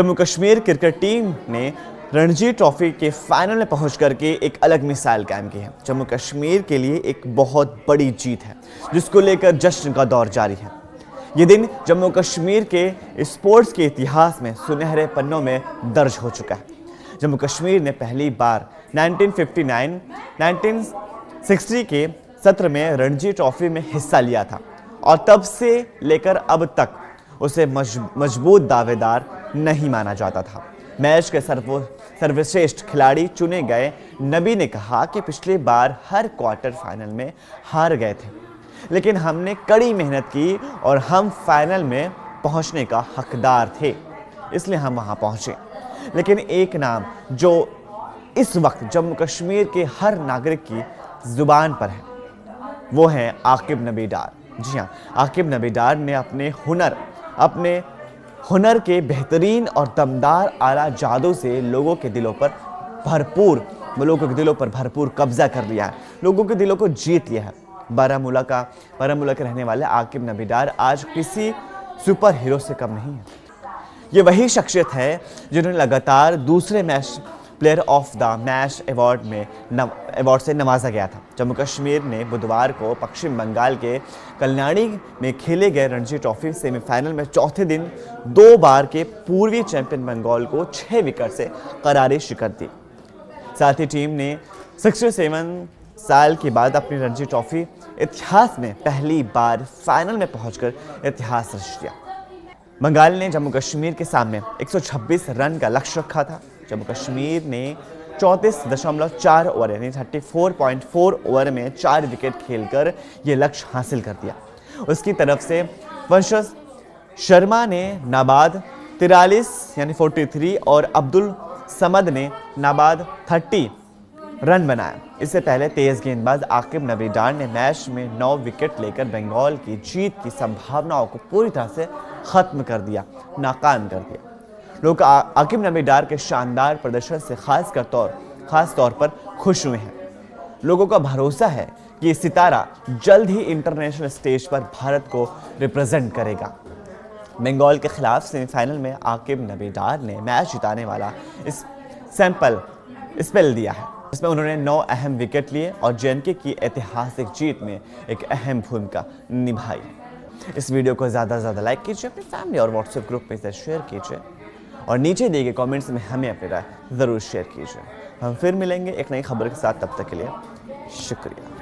Jammu Kashmir cricket team ने Ranji trophy के final में पहुंच करके एक अलग मिसाल कायम की है। जम्मू कश्मीर के लिए एक बहुत बड़ी जीत है जिसको लेकर जश्न का दौर जारी है। ये दिन जम्मू कश्मीर के स्पोर्ट्स के इतिहास में सुनहरे पन्नों में दर्ज हो चुका है। जम्मू कश्मीर ने पहली बार 1959-1960 के सत्र में रणजी ट्रॉफी में हिस्सा लिया था और तब से लेकर अब तक उसे मजबूत दावेदार नहीं माना जाता था। मैच के सर्वश्रेष्ठ खिलाड़ी चुने गए नबी ने कहा कि पिछली बार हर क्वार्टर फाइनल में हार गए थे, लेकिन हमने कड़ी मेहनत की और हम फाइनल में पहुंचने का हकदार थे, इसलिए हम वहां पहुंचे। लेकिन एक नाम जो इस वक्त जम्मू कश्मीर के हर नागरिक की जुबान पर है वो है आकिब नबी डार। जी हाँ, आकिब नबी डार ने अपने हुनर के बेहतरीन और दमदार आला जादू से लोगों के दिलों पर भरपूर कब्जा कर लिया है, लोगों के दिलों को जीत लिया है। बारामूला के रहने वाले आकिब नबी डार आज किसी सुपर हीरो से कम नहीं है। ये वही शख्सियत है जिन्होंने लगातार दूसरे match player of the match award से नवाजा गया था। जम्मू कश्मीर ने बुधवार को पश्चिम बंगाल के कल्याणी में खेले गए रणजी ट्रॉफी सेमीफाइनल में चौथे दिन 2 बार के पूर्वी चैंपियन बंगाल को 6 विकेट से करारी शिकस्त दी। साथ ही टीम ने 67 साल के बाद अपनी रणजी ट्रॉफी इतिहास में पहली बार फाइनल में पहुंचकर इतिहास रच दिया। बंगाल ने जम्मू कश्मीर के सामने 126 रन का लक्ष्य रखा था। जम्मू कश्मीर ने 34.4 ओवर यानी 34.4 ओवर में 4 विकेट खेलकर यह लक्ष्य हासिल कर दिया। उसकी तरफ से वंशज शर्मा ने नाबाद 43 यानी 43 और अब्दुल समद ने नाबाद 30 रन बनाया। इससे पहले तेज गेंदबाज आकिब नबी डार ने मैच में 9 विकेट लेकर बंगाल की जीत की संभावनाओं को पूरी तरह से खत्म कर दिया, नाकाम कर दिया। लोग आकिब नबी डार के शानदार प्रदर्शन से खास तौर पर खुश हुए हैं। लोगों का भरोसा है कि ये सितारा जल्द ही इंटरनेशनल स्टेज पर भारत को रिप्रेजेंट करेगा। बंगाल के खिलाफ सेमीफाइनल में आकिब नबी डार ने मैच जिताने वाला स्पेल दिया है, इसमें उन्होंने 9 अहम विकेट लिए और जेएनके की ऐतिहासिक जीत में एक अहम भूमिका निभाई। इस वीडियो को ज़्यादा से ज़्यादा लाइक कीजिए, अपनी फैमिली और व्हाट्सएप ग्रुप में इसे शेयर कीजिए और नीचे दिए गए कमेंट्स में हमें अपनी राय ज़रूर शेयर कीजिए। हम फिर मिलेंगे एक नई खबर के साथ, तब तक के लिए शुक्रिया।